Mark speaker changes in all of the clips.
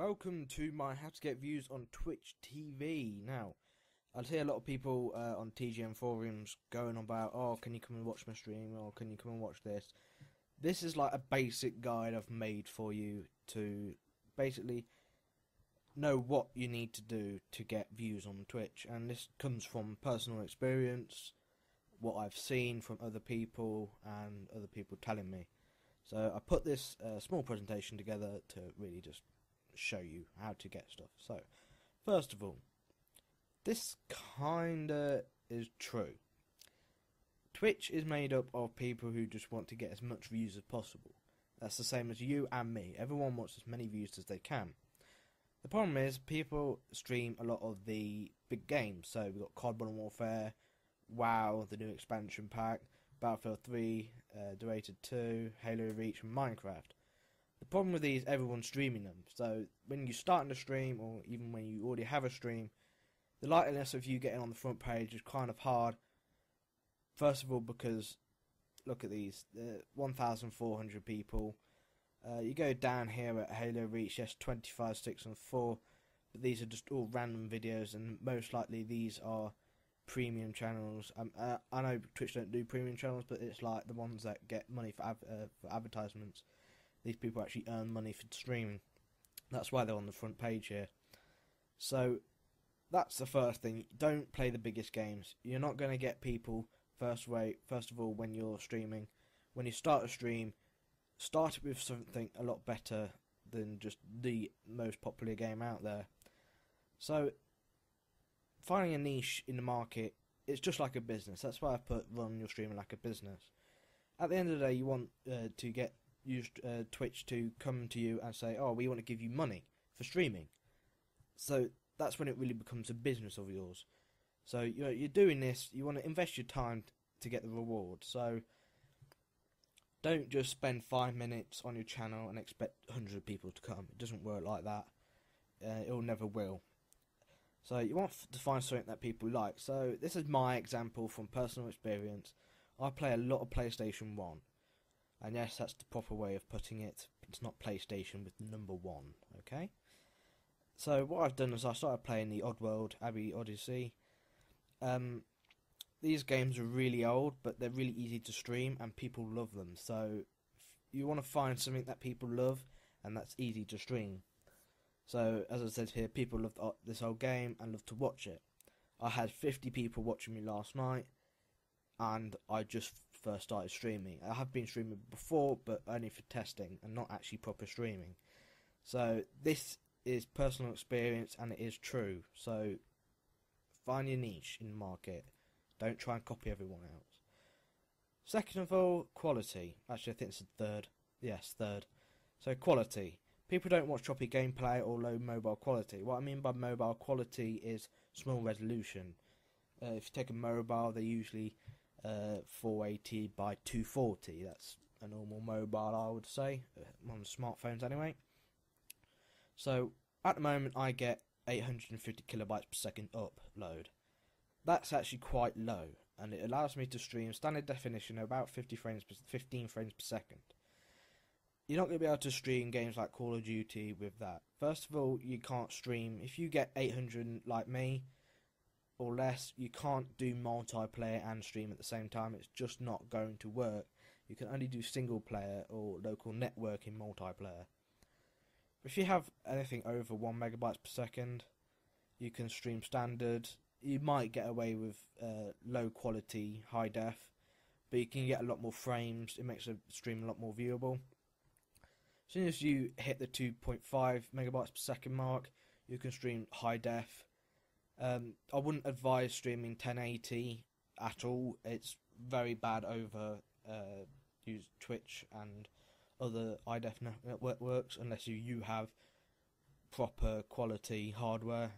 Speaker 1: Welcome to my How to Get Views on TwitchTV. Now, I see a lot of people on TGM forums going about, oh, can you come and watch my stream, or can you come and watch this? This is like a basic guide I've made for you to basically know what you need to do to get views on Twitch, and this comes from personal experience, what I've seen from other people, and other people telling me. So I put this small presentation together to really just show you how to get stuff. So, first of all, this kinda is true. Twitch is made up of people who just want to get as much views as possible. That's the same as you and me. Everyone wants as many views as they can. The problem is, people stream a lot of the big games. So we've got COD Modern Warfare, WoW, the new expansion pack, Battlefield 3, Derated 2, Halo Reach, and Minecraft. The problem with these, everyone's streaming them. So when you're starting a stream, or even when you already have a stream, the likeliness of you getting on the front page is kind of hard. First of all, because look at these, 1,400 people. You go down here at Halo Reach, yes, 25, 6, and 4. But these are just all random videos, and most likely these are premium channels. I know Twitch don't do premium channels, but it's like the ones that get money for advertisements. These people actually earn money for streaming. That's why they're on the front page here. So that's the first thing. Don't play the biggest games. You're not going to get people first of all when you're streaming. When you start a stream, start it with something a lot better than just the most popular game out there. So finding a niche in the market, it's just like a business. That's why I put run your streaming like a business. At the end of the day, you want to get Twitch to come to you and say, oh, we want to give you money for streaming. So that's when it really becomes a business of yours. So you're doing this, you want to invest your time to get the reward. So don't just spend 5 minutes on your channel and expect 100 people to come. It doesn't work like that. It never will. So you want to find something that people like. So this is my example from personal experience. I play a lot of PlayStation 1. And yes, that's the proper way of putting it. It's not PlayStation with number 1, okay? So what I've done is I started playing the Oddworld, Abbey Odyssey. These games are really old, but they're really easy to stream, and people love them. So you want to find something that people love, and that's easy to stream. So as I said here, people love this old game and love to watch it. I had 50 people watching me last night, and I just first started streaming. I have been streaming before, but only for testing and not actually proper streaming. So this is personal experience, and it is true. So find your niche in the market. Don't try and copy everyone else. Second of all, quality. Actually, I think it's the third. Yes, third. So quality. People don't watch choppy gameplay or low mobile quality. What I mean by mobile quality is small resolution. If you take a mobile, they're usually 480 by 240. That's a normal mobile, I would say, on smartphones anyway. So at the moment I get 850 kilobytes per second upload. That's actually quite low, and it allows me to stream standard definition at about 15 frames per second. You're not going to be able to stream games like Call of Duty with that. First of all, you can't stream if you get 800 like me or less. You can't do multiplayer and stream at the same time. It's just not going to work. You can only do single player or local networking multiplayer. If you have anything over 1 megabytes per second, you can stream standard. You might get away with low quality high def, but you can get a lot more frames. It makes the stream a lot more viewable. As soon as you hit the 2.5 megabytes per second mark, you can stream high def. I wouldn't advise streaming 1080 at all. It's very bad over use Twitch and other iDef networks unless you have proper quality hardware.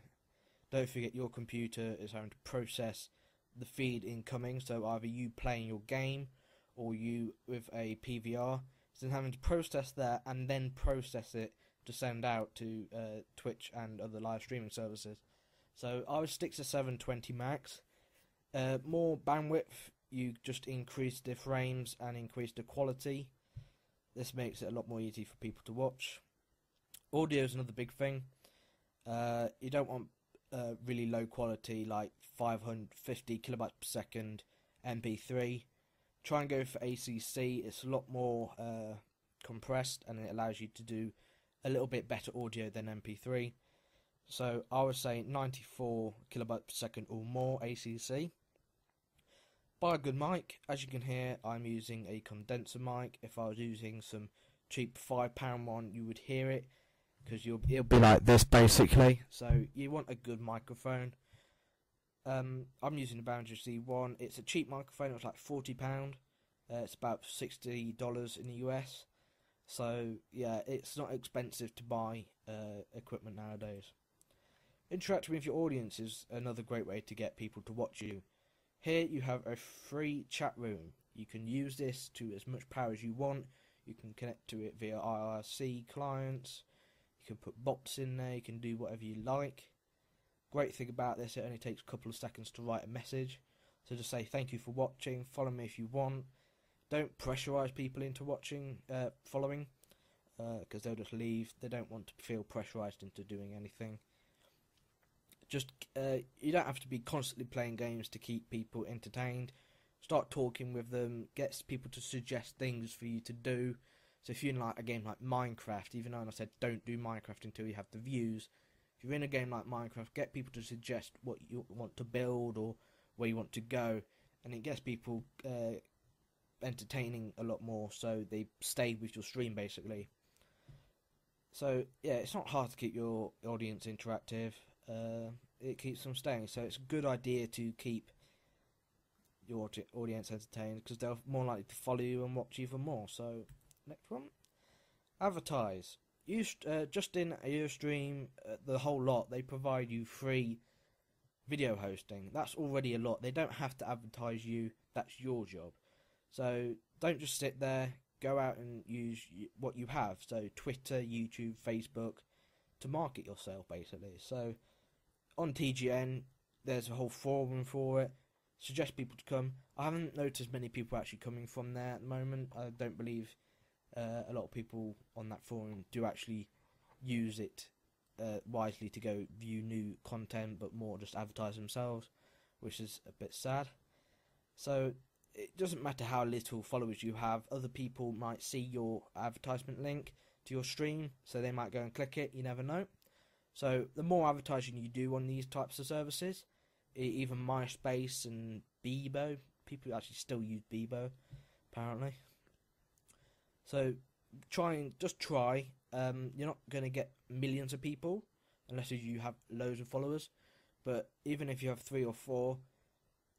Speaker 1: Don't forget your computer is having to process the feed incoming, so either you playing your game or you with a PVR, so having to process that and then process it to send out to Twitch and other live streaming services. So I would stick to 720 max. More bandwidth, you just increase the frames and increase the quality. This makes it a lot more easy for people to watch. Audio is another big thing. You don't want really low quality, like 550 kilobytes per second MP3. Try and go for ACC. It's a lot more compressed, and it allows you to do a little bit better audio than MP3. So I would say 94 kilobytes per second or more ACC. Buy a good mic. As you can hear, I'm using a condenser mic. If I was using some cheap £5 one, you would hear it, because it'll be like this basically. So you want a good microphone. I'm using the Boundary C1. It's a cheap microphone. It's like £40. It's about $60 in the US. So yeah, it's not expensive to buy equipment nowadays. Interacting with your audience is another great way to get people to watch you. Here you have a free chat room. You can use this to as much power as you want. You can connect to it via IRC clients. You can put bots in there. You can do whatever you like. Great thing about this, it only takes a couple of seconds to write a message. So just say thank you for watching, follow me if you want. Don't pressurise people into following, because they'll just leave. They don't want to feel pressurised into doing anything. Just you don't have to be constantly playing games to keep people entertained. Start talking with them, get people to suggest things for you to do. So if you're in like a game like Minecraft, even though I said don't do Minecraft until you have the views, if you're in a game like Minecraft, get people to suggest what you want to build or where you want to go, and it gets people entertaining a lot more, so they stay with your stream basically. So yeah, it's not hard to keep your audience interactive. It keeps them staying, so it's a good idea to keep your audience entertained, because they're more likely to follow you and watch even more. So next one, advertise. Just in your stream, the whole lot, they provide you free video hosting. That's already a lot. They don't have to advertise you. That's your job. So don't just sit there. Go out and use what you have. So Twitter, YouTube, Facebook, to market yourself basically. So on TGN, there's a whole forum for it. Suggest people to come. I haven't noticed many people actually coming from there at the moment. I don't believe a lot of people on that forum do actually use it wisely to go view new content, but more just advertise themselves, which is a bit sad. So it doesn't matter how little followers you have. Other people might see your advertisement link to your stream, so they might go and click it. You never know. So the more advertising you do on these types of services, even MySpace and Bebo, people actually still use Bebo apparently. So just try. You're not going to get millions of people unless you have loads of followers, but even if you have 3 or 4,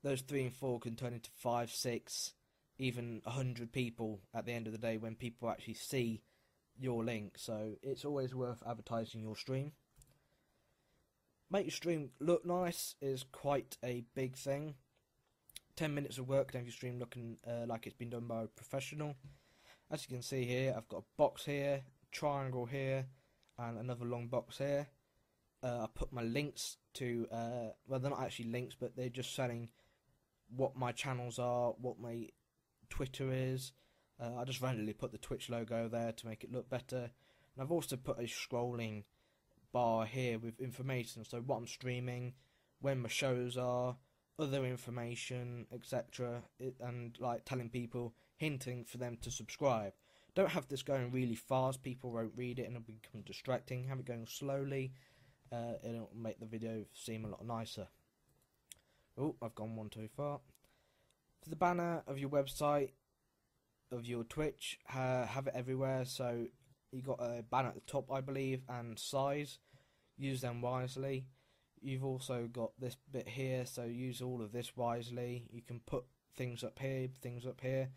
Speaker 1: those 3 and 4 can turn into 5, 6, even 100 people at the end of the day when people actually see your link. So it's always worth advertising your stream. Make your stream look nice is quite a big thing. 10 minutes of work to have your stream looking like it's been done by a professional. As you can see here, I've got a box here, triangle here, and another long box here. I put my links to, well, they're not actually links, but they're just saying what my channels are, what my Twitter is. I just randomly put the Twitch logo there to make it look better. And I've also put a scrolling bar here with information, so what I'm streaming, when my shows are, other information, etc. And like telling people, hinting for them to subscribe. Don't have this going really fast, people won't read it and it'll become distracting. Have it going slowly, it'll make the video seem a lot nicer. Oh, I've gone one too far. For the banner of your website, of your Twitch, have it everywhere. So you got a banner at the top, I believe, and size. Use them wisely. You've also got this bit here, so use all of this wisely. You can put things up here, things up here.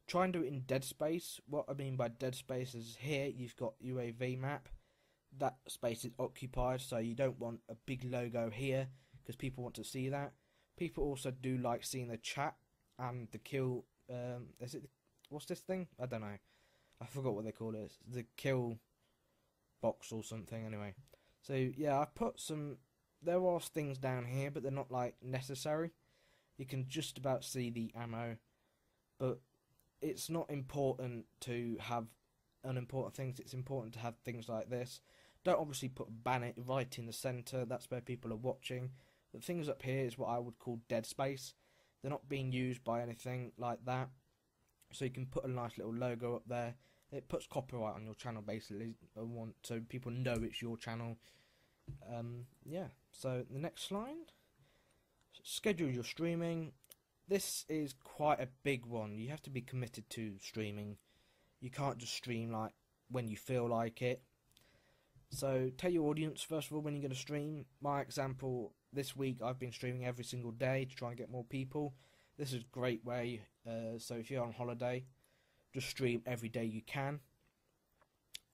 Speaker 1: Try and do it in dead space. What I mean by dead space is here you've got UAV map. That space is occupied, so you don't want a big logo here because people want to see that. People also do like seeing the chat and the kill. What's this thing? I don't know. I forgot what they call it. It's the kill box or something. Anyway, so yeah, I've put some. There are things down here, but they're not like necessary. You can just about see the ammo, but it's not important to have unimportant things. It's important to have things like this. Don't obviously ban it right in the centre. That's where people are watching. The things up here is what I would call dead space. They're not being used by anything like that. So you can put a nice little logo up there. It puts copyright on your channel basically. So people know it's your channel. Yeah. So the next slide. Schedule your streaming. This is quite a big one. You have to be committed to streaming. You can't just stream like when you feel like it. So tell your audience first of all when you're going to stream. My example, this week I've been streaming every single day to try and get more people. This is a great way. So if you're on holiday, just stream every day you can.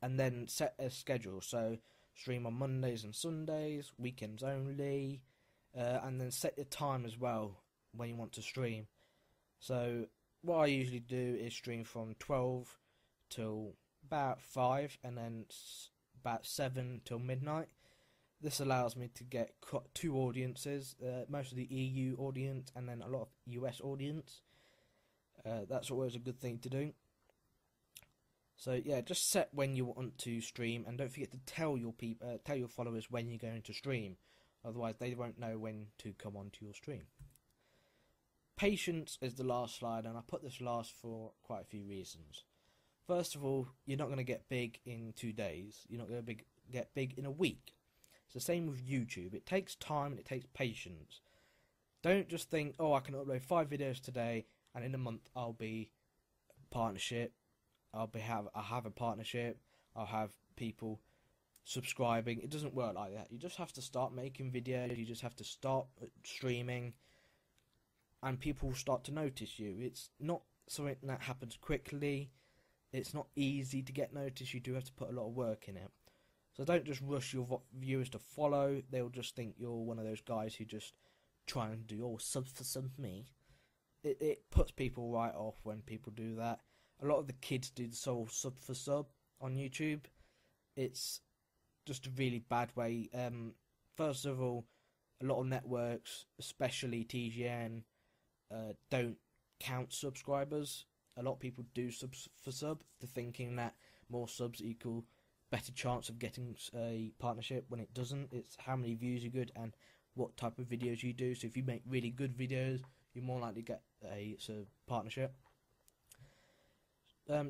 Speaker 1: And then set a schedule. So stream on Mondays and Sundays, weekends only. And then set your time as well when you want to stream. So what I usually do is stream from 12 till about 5 and then about 7 till midnight. This allows me to get 2 audiences, most of the EU audience and then a lot of US audience. That's always a good thing to do. So yeah, just set when you want to stream, and don't forget to tell your followers when you're going to stream. Otherwise, they won't know when to come onto your stream. Patience is the last slide, and I put this last for quite a few reasons. First of all, you're not going to get big in 2 days. You're not going to get big in a week. It's the same with YouTube. It takes time and it takes patience. Don't just think, oh, I can upload 5 videos today, and in a month I'll be partnership. I'll have a partnership. I'll have people subscribing. It doesn't work like that. You just have to start making videos. You just have to start streaming, and people will start to notice you. It's not something that happens quickly. It's not easy to get noticed. You do have to put a lot of work in it. So don't just rush your viewers to follow. They'll just think you're one of those guys who just try and do, oh, sub for me. It puts people right off when people do that. A lot of the kids do the whole sub for sub on YouTube. It's just a really bad way. First of all, a lot of networks, especially TGN, don't count subscribers. A lot of people do subs for sub, to thinking that more subs equal better chance of getting a partnership, when it doesn't. It's how many views you get and what type of videos you do. So if you make really good videos, you're more likely to get a partnership.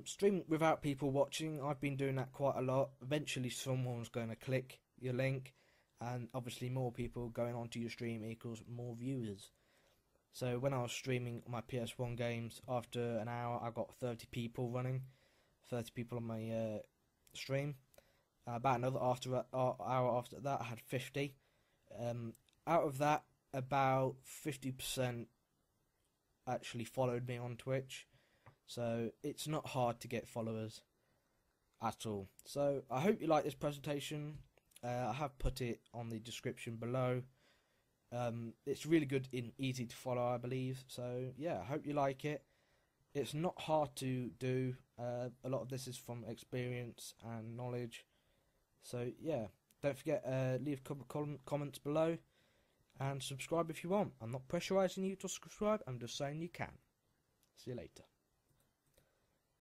Speaker 1: Stream without people watching. I've been doing that quite a lot. Eventually someone's going to click your link, and obviously more people going onto your stream equals more viewers. So when I was streaming my PS1 games, after an hour I got 30 people running, 30 people on my stream. About another hour after that I had 50. Out of that, about 50% actually followed me on Twitch. So it's not hard to get followers at all. So I hope you like this presentation. I have put it on the description below. It's really good and easy to follow, I believe. So yeah, I hope you like it. It's not hard to do. A lot of this is from experience and knowledge. So yeah, don't forget, leave a couple comments below and subscribe if you want. I'm not pressurizing you to subscribe, I'm just saying you can. See you later.